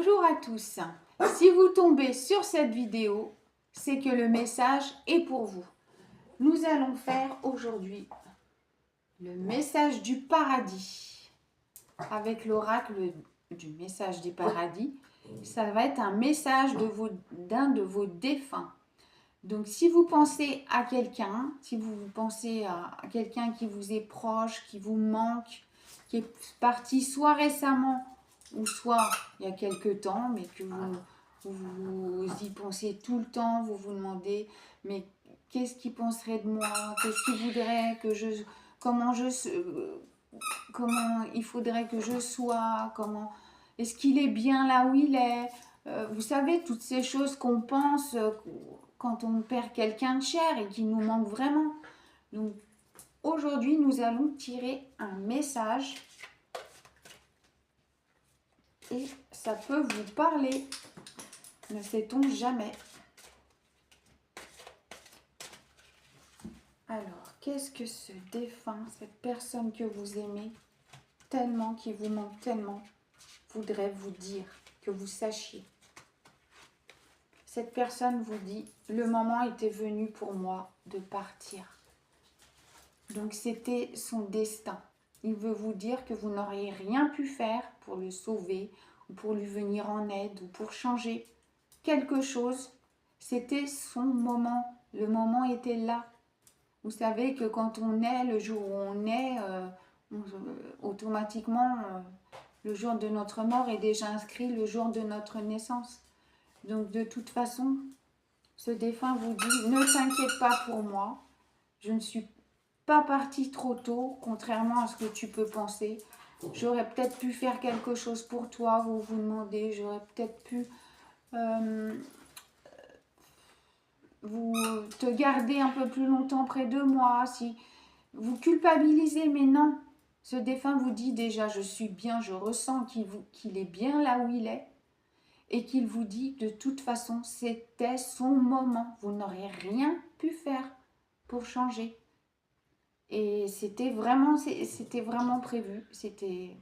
Bonjour à tous. Si vous tombez sur cette vidéo, c'est que le message est pour vous. Nous allons faire aujourd'hui le message du paradis avec l'oracle du message du paradis. Ça va être un message d'un de vos défunts. Donc si vous pensez à quelqu'un, si vous pensez à quelqu'un qui vous est proche, qui vous manque, qui est parti soit récemment ou soit il y a quelque temps, mais que vous y pensez tout le temps, vous vous demandez, mais qu'est-ce qu'il penserait de moi? Qu'est-ce qu'il voudrait que comment comment il faudrait que je sois? Est-ce qu'il est bien là où il est? Vous savez, toutes ces choses qu'on pense quand on perd quelqu'un de cher et qui nous manque vraiment. Donc, aujourd'hui, nous allons tirer un message et ça peut vous parler, ne sait-on jamais. Alors, qu'est-ce que ce défunt, cette personne que vous aimez tellement, qui vous manque tellement, voudrait vous dire, que vous sachiez? Cette personne vous dit, le moment était venu pour moi de partir. Donc c'était son destin. Il veut vous dire que vous n'auriez rien pu faire pour le sauver, ou pour lui venir en aide, ou pour changer quelque chose. C'était son moment. Le moment était là. Vous savez que quand on est, le jour où on est, automatiquement, le jour de notre mort est déjà inscrit le jour de notre naissance. Donc de toute façon, ce défunt vous dit, ne t'inquiète pas pour moi, je ne suis pas partie trop tôt, contrairement à ce que tu peux penser. J'aurais peut-être pu faire quelque chose pour toi, vous vous demandez, j'aurais peut-être pu vous te garder un peu plus longtemps près de moi, si vous culpabilisez, mais non. Ce défunt vous dit déjà, je suis bien, je ressens qu'il est bien là où il est. Et qu'il vous dit de toute façon c'était son moment, vous n'aurez rien pu faire pour changer. Et c'était vraiment prévu, c'était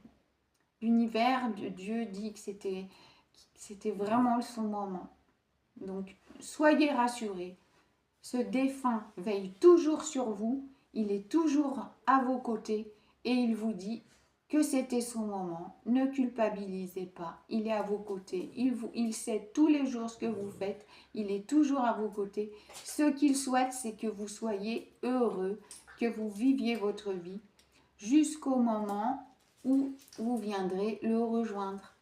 l'univers, Dieu dit que c'était vraiment son moment. Donc soyez rassurés, ce défunt veille toujours sur vous, il est toujours à vos côtés et il vous dit que c'était son moment, ne culpabilisez pas, il est à vos côtés, il sait tous les jours ce que vous faites, il est toujours à vos côtés. Ce qu'il souhaite, c'est que vous soyez heureux, que vous viviez votre vie jusqu'au moment où vous viendrez le rejoindre.